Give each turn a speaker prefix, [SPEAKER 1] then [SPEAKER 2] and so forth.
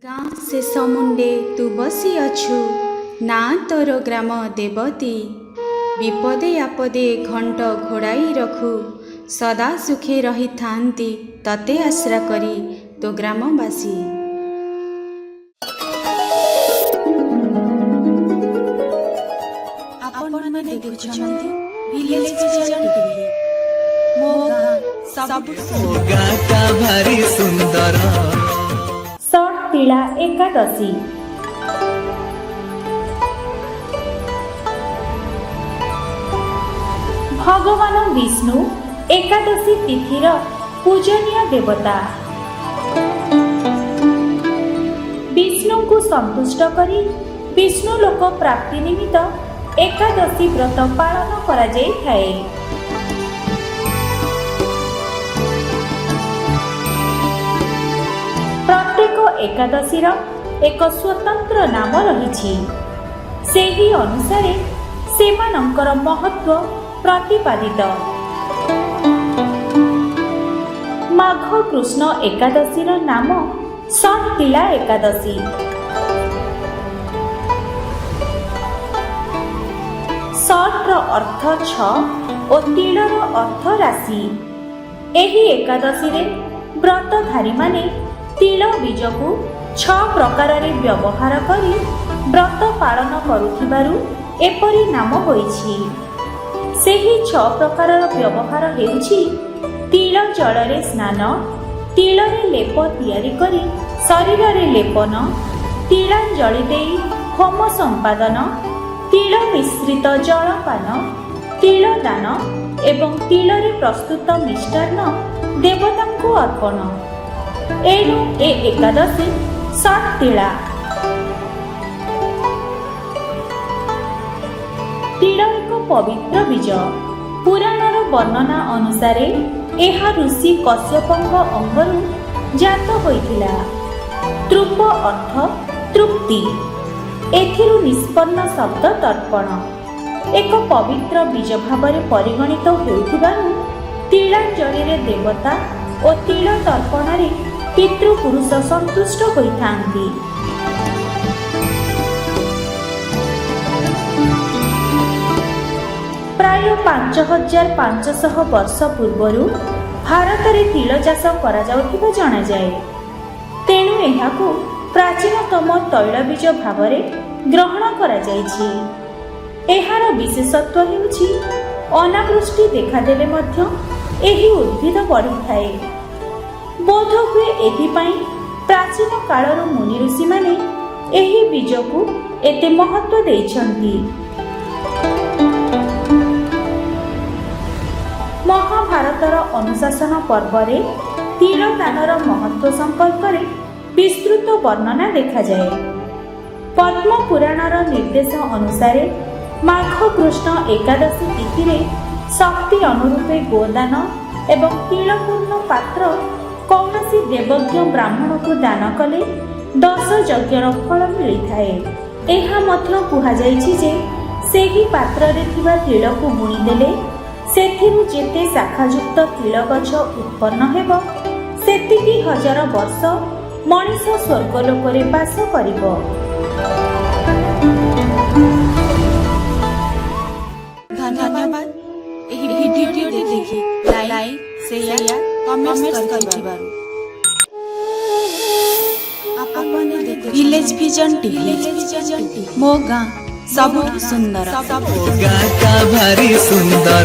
[SPEAKER 1] गाँ शेष मुंडे तू बसी अछु ना तोर ग्राम देवती विपदे आपदे घंट घोड़ाई रखु सदा सुखे रही थांती तते आश्रा करी तो ग्रामवासी। आपण माने देखुछंती विलेज विजन टीवी मो गाँ सब
[SPEAKER 2] गाँ का भारी सुंदर
[SPEAKER 3] तिला एकादशी भगवान विष्णु एकादशी तिथिर पूजनीय देवता। विष्णु को संतुष्ट करी विष्णु लोक प्राप्ति निमित्त एकादशी व्रत पालन करा जाय थाए। प्रत्येक एकादशीर एक स्वतंत्र नाम रही सेही अनुसारे सेमानंकर महत्व प्रतिपादित। माघ कृष्ण एकादशीर नाम षट्तिला एकादशी। षट्र अर्थ 6 और तिलर अर्थ राशि। एही एकादशी रे व्रतधारी माने तिल बीज को 6 प्रकार रे व्यवहार करी व्रत पालन करुथिबारु एपरि नाम होईछि। सेही 6 प्रकार व्यवहार हेउछि तिल जल रे स्नान, तिल रे लेप तैयारी करी शरीर रे लेपन, तिलांजलि देई होम संपादन, तिल मिश्रित जलपान, तिल दान एवं तिल रे प्रस्तुत मिष्टान्न देवतांको अर्पण। एणु ए एकादशी षट्तिला। तिल एक पवित्र बीज। पुराणर वर्णना अनुसारे एहा ऋषि कश्यपଙ୍କ अंगरु जात होइथिला। तृप अर्थ तृप्ति। एथिरु निष्पन्न शब्द तर्पण। एक पवित्र बीज भाବରେ परिगणित हेउथिबारु तिलांजलि रे देवता ओ तिल तर्पण पितृपुरुष संतुष्ट होइथांती। प्राय 5500 वर्ष पूर्वरु भारत रे तिल चाष करा जाउथिबा जणा जाए। तेणु एहाकू प्राचीनतम तैलबीज भावरे ग्रहण करा जाइछि। एहार विशेषत्व हेउछि अनावृष्टि देखादेले मध्य एही उद्भिद बढ़िथाए। बोध हुए एथिपाई प्राचीन कालर मुनि ऋषि माने एही बीज को एते महत्व देइछंती। महाभारतर अनुशासन पर्व रे तिल दानर महत्व संपर्क रे विस्तृत वर्णना देखा जाए। पद्म पुराणर निर्देश अनुसारे माघ कृष्ण एकादशी तिथि रे शक्ति अनुरूपे गोदान एवं तिलपूर्ण पात्र कौनसी देवज्ञ ब्राह्मण को दान कले 10 यज्ञर फल मिली थाए। एहा मध्य कुहा जाइछि जे सेही पात्र रे थिबा तिल को बुणी देले सेथिरु जेते शाखायुक्त तिल गछ उत्पन्न हेबो सेतिकी हजार वर्ष मनीष स्वर्गलोक रे वास करिवो।
[SPEAKER 1] धन्यवाद। एही वीडियो देखि लाइक शेयर कमेंट करथिबारु। आपण माने देखु विलेज विजन टीवी मो गाँ सब सुंदर।
[SPEAKER 2] गाँ का भारी सुंदर।